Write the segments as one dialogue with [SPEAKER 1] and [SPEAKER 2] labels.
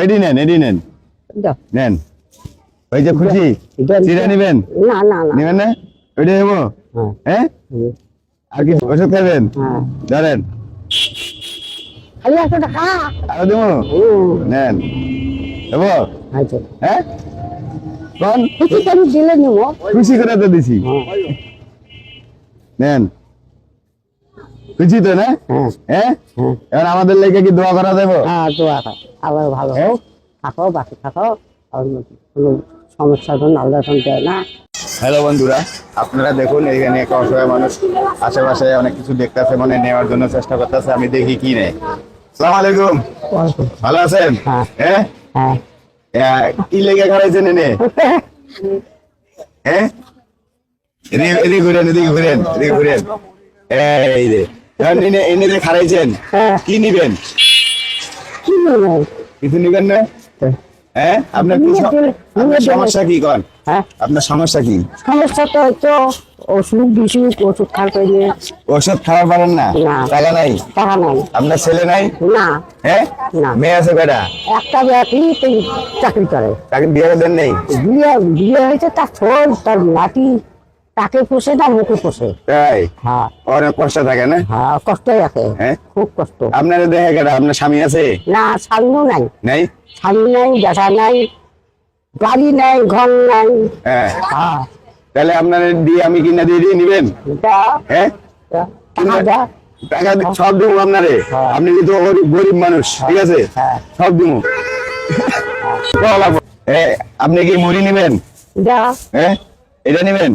[SPEAKER 1] এডি নেন নেন ওই যে খুশি চিরা নিবেন
[SPEAKER 2] না না না
[SPEAKER 1] নিবেন না ওইটা দেবো হ্যাঁ আর কি ওষুধ খাবেন ধরেন
[SPEAKER 2] খালি 100 টাকা
[SPEAKER 1] আরো দেবো নেন দেবো হ্যাঁ কোন
[SPEAKER 2] খুশি করে দিলে নিব
[SPEAKER 1] খুশি করে তো দিছি নেন খুশি তো না হ্যাঁ এবার আমাদের লেগে কি দোয়া করা দেবো
[SPEAKER 2] হ্যাঁ দোয়া কর আবার ভালো হোক থাকো বাকি থাকো আর কোনো সমস্যার জন্য আল্লাহ দেয় না।
[SPEAKER 1] হ্যালো বন্ধুরা, আপনারা দেখুন এখানে একটা অসহায় মানুষ আশেপাশে অনেক কিছু দেখতেছে, মানে নেওয়ার জন্য চেষ্টা করতেছে। আমি দেখি কি নেই। আসসালামু আলাইকুম, ভালো আছেন? হ্যাঁ কি লেগে খারাইছেন এনে? হ্যাঁ এদিকে ঘুরেন এই রে এনে যে খারাইছেন কি নিবেন? কিছু নিবেন না? হ্যাঁ আপনার সমস্যা কি? কন আপনার সমস্যা কি?
[SPEAKER 2] সমস্যা তো হয়তো ওষুধ
[SPEAKER 1] খাওয়া পারেন না? টাকা নাই? আপনার ছেলে নাই?
[SPEAKER 2] না।
[SPEAKER 1] হ্যাঁ মেয়ে আছে কয়টা?
[SPEAKER 2] একটা চাকরি করে।
[SPEAKER 1] তাকে বিয়ে দেন নেই?
[SPEAKER 2] বিয়ে হয়েছে, তার ছোট তার নাতি, তাকে পোষে না মুখে পোষে।
[SPEAKER 1] তাই? হ্যাঁ অনেক কষ্ট থাকে না?
[SPEAKER 2] হ্যাঁ কষ্ট রাখে, খুব কষ্ট।
[SPEAKER 1] আপনার দেখে কেটা? আপনার স্বামী আছে?
[SPEAKER 2] না স্বামীও নাই।
[SPEAKER 1] নাই?
[SPEAKER 2] স্বামী নাই, বেটা নাই, গাড়ি নাই, ঘর নাই।
[SPEAKER 1] তাহলে আপনার দিয়ে আমি কিনা দিয়ে নিবেন? হ্যাঁ টাকা সব দেবো আপনারে। আপনি কিন্তু গরিব মানুষ, ঠিক আছে? সব দেবো। আপনি কি মুড়ি নিবেন? হ্যাঁ এটা নিবেন?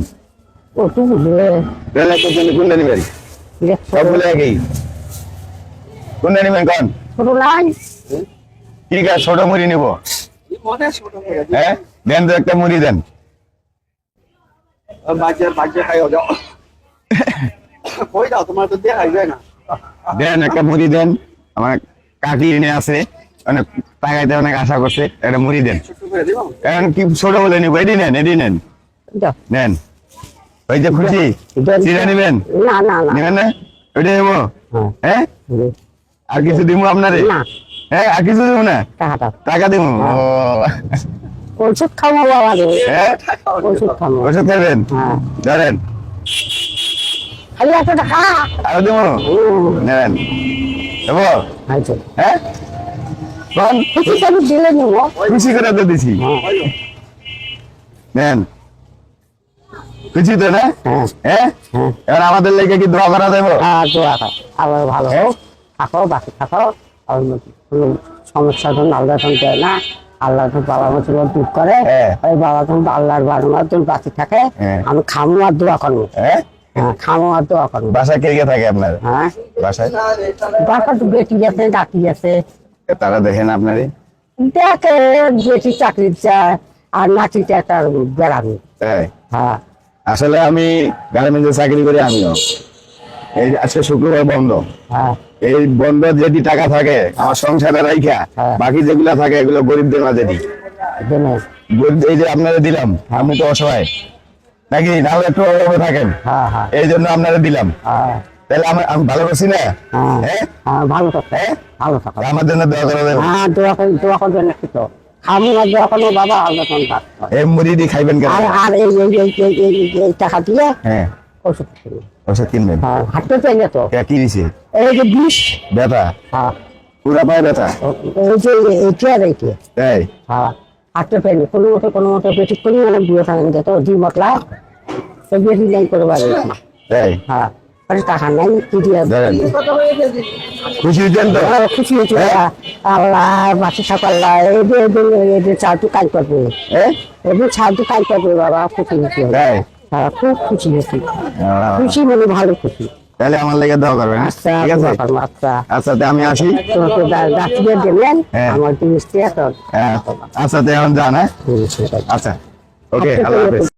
[SPEAKER 1] কোনটা নিবেন? সবগুলো একই। কোনটা নিবেন কন?
[SPEAKER 2] ছোট নাই,
[SPEAKER 1] ঠিক আছে ছোট মুড়ি নিব। হ্যাঁ দেন তো একটা মুড়ি দেন। দেন একটা মুড়ি দেন। আমার কাকি এনে আছে, অনেক টাকাইতে অনেক আশা করছে, একটা মুড়ি দেন। এখন কি ছোট বলে নিব? এডি নেন নেন ওই যে খুশি চিরা নিবেন? নিবেন না ওইটা দেবো? হ্যাঁ আর কিছু দিব আপনারে? হ্যাঁ আর কিছু দেবো না? টাকা দিব?
[SPEAKER 2] ওষুধ খাবো বাবা।
[SPEAKER 1] ওষুধ খাবেন? ধরেন
[SPEAKER 2] খালি 100 টাকা
[SPEAKER 1] আরো দেবো নেন দেবো? হ্যাঁ কোন
[SPEAKER 2] খুশি করে দিলে নিব
[SPEAKER 1] খুশি করে তো দিছি নেন খুশি তো না? হ্যাঁ এবার আমাদের লেগে কি দোয়া করা দেবো?
[SPEAKER 2] দোয়া কর আবার ভালো হোক, থাকো বাকি থাকো আর কোনো সমস্যার জন্য আল্লাহ দেয় না। আল্লাহ তো বাবা মতো দূর করে, ওই বাবা তো আল্লাহর বারবার বাকি থাকে। আমি খামো আর দোয়া করবো। খামো আর দোয়া করবো।
[SPEAKER 1] বাসায় কে কে থাকে আপনার? বাসায়
[SPEAKER 2] তো বেটি আছে, ডাকি আছে।
[SPEAKER 1] তারা দেখেন আপনারে?
[SPEAKER 2] দেখে বেটি চাকরি চায় আর নাতিটা একটা বেড়াবি।
[SPEAKER 1] আসলে আমি গার্মেন্টসে চাকরি করি। আমিও এই আজকে শুক্রবার বন্ধ। এই বন্ধ যেটি টাকা থাকে আমার সংসারে রাইখা বাকি যেগুলা থাকে এগুলো গরিবদের মাঝে দিই। এই যে আপনারা দিলাম, আপনি তো অসহায় নাকি? নাহলে একটু অভাবে থাকেন, এই জন্য আপনারা দিলাম। তাহলে আমি ভালো করছি না?
[SPEAKER 2] ভালো থাকো
[SPEAKER 1] আমার জন্য দোয়া করে দেবো।
[SPEAKER 2] দোয়া করবেন না তো খামু আর দোয়া করবো বাবা। আল্লাহ
[SPEAKER 1] এই মুড়ি দিয়ে খাইবেন কেন?
[SPEAKER 2] আর এই টাকা দিয়ে
[SPEAKER 1] ওষুধ কিনবেন?
[SPEAKER 2] হাঁটতে চাইলে তো
[SPEAKER 1] কি দিছে?
[SPEAKER 2] এই যে বিষ
[SPEAKER 1] ব্যথা, পুরা পায়ে ব্যথা,
[SPEAKER 2] এই যে এইটা আর এইটা।
[SPEAKER 1] তাই?
[SPEAKER 2] হাঁটতে পাইনি কোনো মতো বেঠিক করি, মানে বুড়ো থাকেন যেত দুই মতলা বেশি নাই করে পারে।
[SPEAKER 1] তাই?
[SPEAKER 2] টাকা নাই কি দিয়ে
[SPEAKER 1] খুশি হয়েছেন তো?
[SPEAKER 2] খুশি হয়েছে আল্লাহ বাকি থাকো। আল্লাহ এদের চারটু কাজ করবে, এদের চারটু কাজ করবে বাবা। খুশি হয়েছে, খুব খুশি হয়েছি। খুশি মানে ভালো খুশি।
[SPEAKER 1] তাহলে আমার লেগে দোয়া করবেন?
[SPEAKER 2] আচ্ছা
[SPEAKER 1] আচ্ছা আমি আসি।
[SPEAKER 2] তোমাকে ডাক্তার দিলেন আমার জিনিসটি।
[SPEAKER 1] আচ্ছা এখন যান। আচ্ছা ওকে, আল্লাহ হাফেজ।